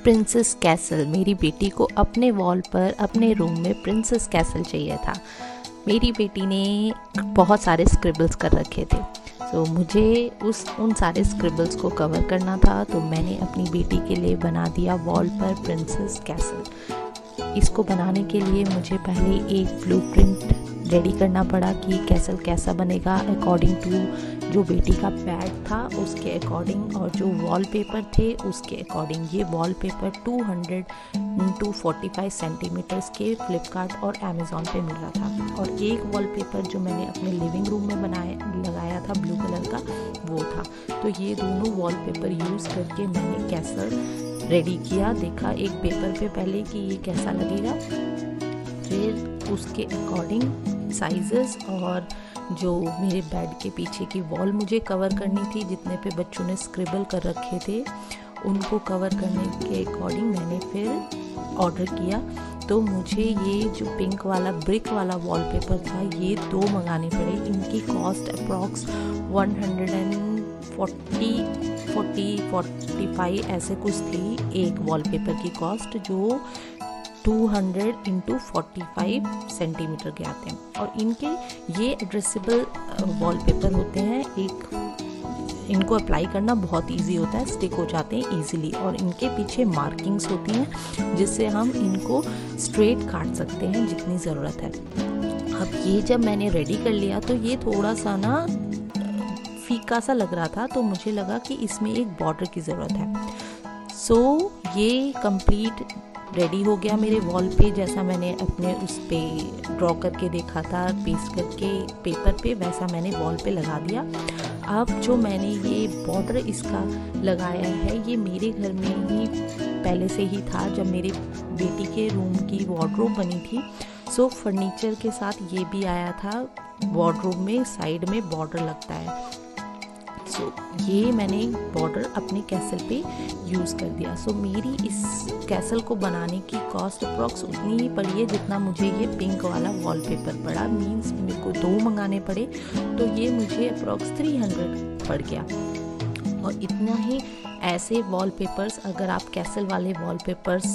Princess castle. मेरी बेटी को अपने वॉल पर अपने रूम में प्रिंसेस कैसल चाहिए था। मेरी बेटी ने बहुत सारे स्क्रिबल्स कर रखे थे, तो मुझे उन सारे स्क्रिबल्स को कवर करना था, तो मैंने अपनी बेटी के लिए बना दिया वॉल पर प्रिंसेस कैसल। इसको बनाने के लिए मुझे पहले एक ब्लूप्रिंट रेडी करना पड़ा कि कैसल कैसा बनेगा अकॉर्डिंग टू जो बेटी का बेड था उसके अकॉर्डिंग और जो वॉलपेपर थे उसके अकॉर्डिंग। ये वॉलपेपर 200x45 सेंटीमीटर्स के फ्लिपकार्ट और अमेज़ॉन पे मिल रहा था, और एक वॉलपेपर जो मैंने अपने लिविंग रूम में लगाया था ब्लू कलर का वो था। तो ये दोनों वॉलपेपर यूज़ करके मैंने कैसल रेडी किया। देखा एक पेपर पे पहले कि ये कैसा लगेगा, फिर उसके अकॉर्डिंग साइजेस और जो मेरे बेड के पीछे की वॉल मुझे कवर करनी थी, जितने पे बच्चों ने स्क्रिबल कर रखे थे उनको कवर करने के अकॉर्डिंग मैंने फिर ऑर्डर किया। तो मुझे ये जो पिंक वाला ब्रिक वाला वॉलपेपर था ये 2 मंगाने पड़े। इनकी कॉस्ट अप्रॉक्स 145 ऐसे कुछ थी एक वॉलपेपर की कॉस्ट, जो 200x45 सेंटीमीटर के आते हैं। और इनके ये एड्रेसेबल वॉलपेपर होते हैं, इनको अप्लाई करना बहुत इजी होता है, स्टिक हो जाते हैं इजीली, और इनके पीछे मार्किंग्स होती हैं जिससे हम इनको स्ट्रेट काट सकते हैं जितनी ज़रूरत है। अब ये जब मैंने रेडी कर लिया तो ये थोड़ा सा ना फीका सा लग रहा था, तो मुझे लगा कि इसमें एक बॉर्डर की ज़रूरत है। सो ये कंप्लीट रेडी हो गया मेरे वॉल पे, जैसा मैंने अपने उस पे ड्रॉ करके देखा था पेस्ट करके पेपर पे, वैसा मैंने वॉल पे लगा दिया। अब जो मैंने ये बॉर्डर इसका लगाया है ये मेरे घर में ही पहले से ही था, जब मेरे बेटी के रूम की वार्डरोब बनी थी। सो फर्नीचर के साथ ये भी आया था, वार्डरोब में साइड में बॉर्डर लगता है। सो ये मैंने बॉर्डर अपने कैसल पे यूज़ कर दिया। सो मेरी इस कैसल को बनाने की कॉस्ट अप्रॉक्स उतनी ही पड़ी है जितना मुझे ये पिंक वाला वॉलपेपर पड़ा। मींस मेरे को 2 मंगाने पड़े, तो ये मुझे अप्रॉक्स 300 पड़ गया। और इतना ही ऐसे वॉलपेपर्स अगर आप कैसल वाले वॉलपेपर्स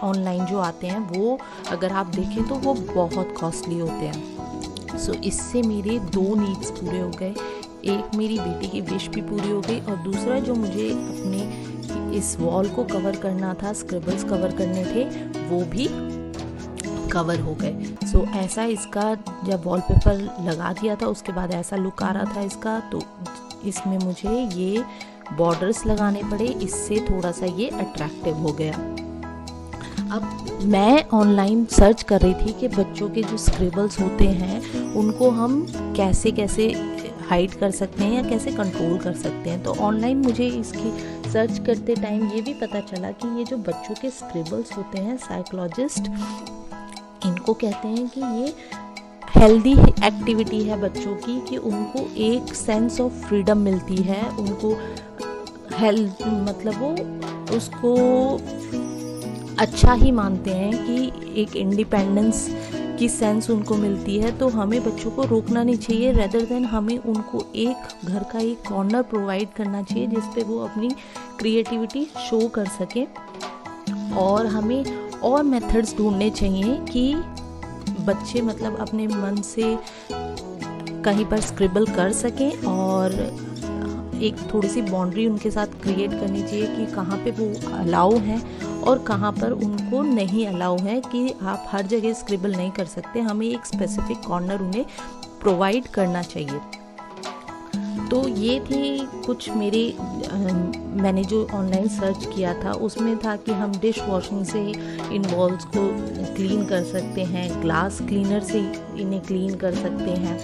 ऑनलाइन जो आते हैं वो अगर आप देखें तो वो बहुत कॉस्टली होते हैं। सो इससे मेरे 2 नीड्स पूरे हो गए, एक मेरी बेटी की विश भी पूरी हो गई, और दूसरा जो मुझे अपने इस वॉल को कवर करना था, स्क्रिबल्स कवर करने थे, वो भी कवर हो गए। सो ऐसा इसका जब वॉलपेपर लगा दिया था उसके बाद ऐसा लुक आ रहा था इसका। तो इसमें मुझे ये बॉर्डर्स लगाने पड़े, इससे थोड़ा सा ये अट्रैक्टिव हो गया। अब मैं ऑनलाइन सर्च कर रही थी कि बच्चों के जो स्क्रिबल्स होते हैं उनको हम कैसे कैसे हाइड कर सकते हैं या कैसे कंट्रोल कर सकते हैं। तो ऑनलाइन मुझे इसकी सर्च करते टाइम ये भी पता चला कि ये जो बच्चों के स्क्रिबल्स होते हैं, साइकोलॉजिस्ट इनको कहते हैं कि ये हेल्दी एक्टिविटी है बच्चों की, कि उनको एक सेंस ऑफ फ्रीडम मिलती है, उनको हेल्थ मतलब वो उसको अच्छा ही मानते हैं कि एक इंडिपेंडेंस की सेंस उनको मिलती है। तो हमें बच्चों को रोकना नहीं चाहिए, रेदर देन हमें उनको एक घर का एक कॉर्नर प्रोवाइड करना चाहिए जिस पे वो अपनी क्रिएटिविटी शो कर सके। और हमें और मेथड्स ढूंढने चाहिए कि बच्चे मतलब अपने मन से कहीं पर स्क्रिबल कर सकें, और एक थोड़ी सी बाउंड्री उनके साथ क्रिएट करनी चाहिए कि कहाँ पे वो अलाउ हैं और कहाँ पर उनको नहीं अलाउ है, कि आप हर जगह स्क्रिबल नहीं कर सकते, हमें एक स्पेसिफिक कॉर्नर उन्हें प्रोवाइड करना चाहिए। तो ये थी कुछ मेरे मैंने जो ऑनलाइन सर्च किया था, उसमें था कि हम डिश वॉशिंग से इन वॉल्स को क्लीन कर सकते हैं, ग्लास क्लीनर से इन्हें क्लीन कर सकते हैं,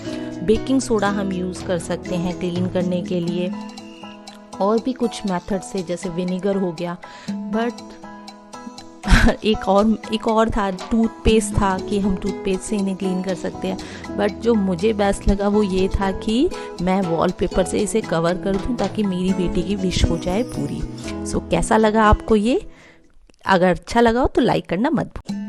बेकिंग सोडा हम यूज़ कर सकते हैं क्लीन करने के लिए, और भी कुछ मेथड से जैसे विनेगर हो गया। बट एक और था, टूथपेस्ट था कि हम टूथपेस्ट से इन्हें क्लीन कर सकते हैं। बट जो मुझे बेस्ट लगा वो ये था कि मैं वॉलपेपर से इसे कवर कर दूं ताकि मेरी बेटी की विश हो जाए पूरी। सो कैसा लगा आपको ये? अगर अच्छा लगा हो तो लाइक करना मत भूलिए।